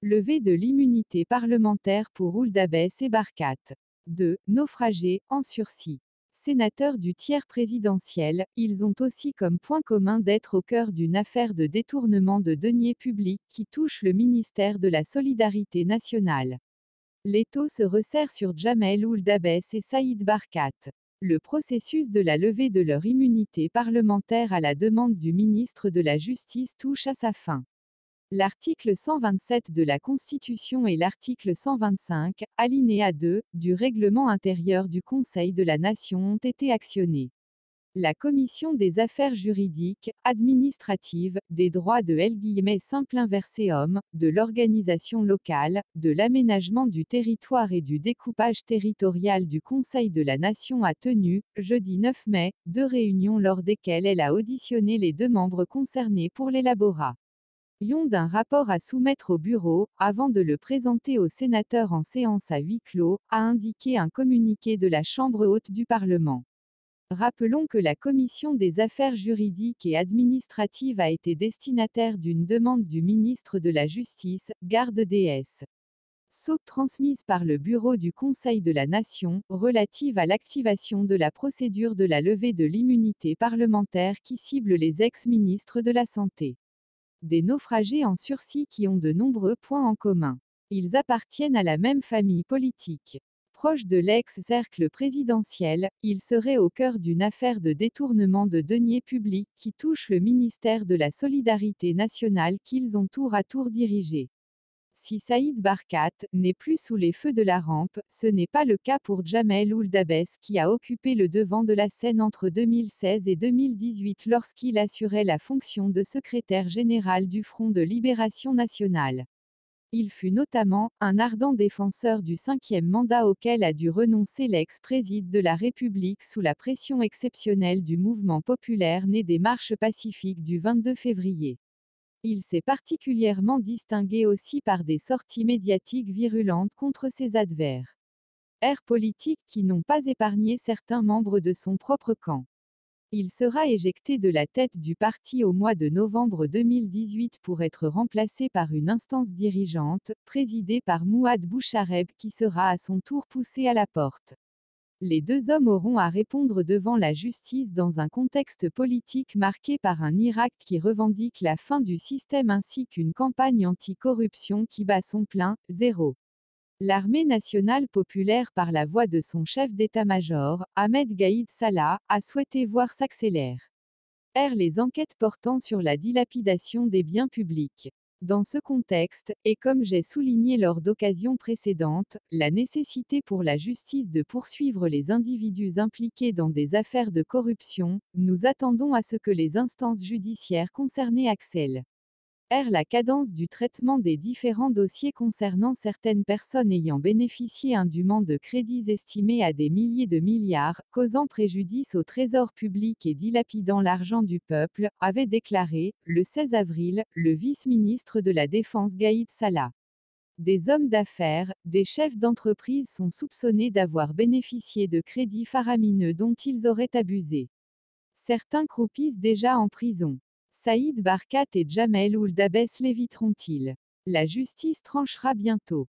Levée de l'immunité parlementaire pour Ould Abbès et Barkat. 2. Naufragés, en sursis. Sénateurs du tiers présidentiel, ils ont aussi comme point commun d'être au cœur d'une affaire de détournement de deniers publics qui touche le ministère de la Solidarité nationale. L'étau se resserre sur Jamel Ould Abbès et Saïd Barkat. Le processus de la levée de leur immunité parlementaire à la demande du ministre de la Justice touche à sa fin. L'article 127 de la Constitution et l'article 125, alinéa 2, du règlement intérieur du Conseil de la Nation ont été actionnés. La Commission des affaires juridiques, administratives, des droits de simple inversé homme, de l'organisation locale, de l'aménagement du territoire et du découpage territorial du Conseil de la Nation a tenu, jeudi 9 mai, 2 réunions lors desquelles elle a auditionné les 2 membres concernés pour l'élaboration d'un rapport à soumettre au bureau, avant de le présenter aux sénateurs en séance à huis clos, a indiqué un communiqué de la Chambre haute du Parlement. Rappelons que la Commission des affaires juridiques et administratives a été destinataire d'une demande du ministre de la Justice, garde des Sceaux, transmise par le Bureau du Conseil de la Nation, relative à l'activation de la procédure de la levée de l'immunité parlementaire qui cible les ex-ministres de la Santé. Des naufragés en sursis qui ont de nombreux points en commun. Ils appartiennent à la même famille politique. Proches de l'ex-cercle présidentiel, ils seraient au cœur d'une affaire de détournement de deniers publics qui touche le ministère de la Solidarité nationale qu'ils ont tour à tour dirigé. Si Saïd Barkat n'est plus sous les feux de la rampe, ce n'est pas le cas pour Jamel Ould Abbès qui a occupé le devant de la scène entre 2016 et 2018 lorsqu'il assurait la fonction de secrétaire général du Front de Libération Nationale. Il fut notamment un ardent défenseur du 5e mandat auquel a dû renoncer l'ex-président de la République sous la pression exceptionnelle du mouvement populaire né des marches pacifiques du 22 février. Il s'est particulièrement distingué aussi par des sorties médiatiques virulentes contre ses adversaires politiques qui n'ont pas épargné certains membres de son propre camp. Il sera éjecté de la tête du parti au mois de novembre 2018 pour être remplacé par une instance dirigeante, présidée par Mouad Bouchareb qui sera à son tour poussé à la porte. Les 2 hommes auront à répondre devant la justice dans un contexte politique marqué par un Irak qui revendique la fin du système ainsi qu'une campagne anti-corruption qui bat son plein, 0. L'armée nationale populaire par la voix de son chef d'état-major, Ahmed Gaïd Salah, a souhaité voir s'accélérer les enquêtes portant sur la dilapidation des biens publics. Dans ce contexte, et comme j'ai souligné lors d'occasions précédentes, la nécessité pour la justice de poursuivre les individus impliqués dans des affaires de corruption, nous attendons à ce que les instances judiciaires concernées accélèrent la cadence du traitement des différents dossiers concernant certaines personnes ayant bénéficié indûment de crédits estimés à des milliers de milliards, causant préjudice au trésor public et dilapidant l'argent du peuple, avait déclaré, le 16 avril, le vice-ministre de la Défense Gaïd Salah. Des hommes d'affaires, des chefs d'entreprise sont soupçonnés d'avoir bénéficié de crédits faramineux dont ils auraient abusé. Certains croupissent déjà en prison. Saïd Barkat et Jamel Ould Abbès l'éviteront-ils? La justice tranchera bientôt.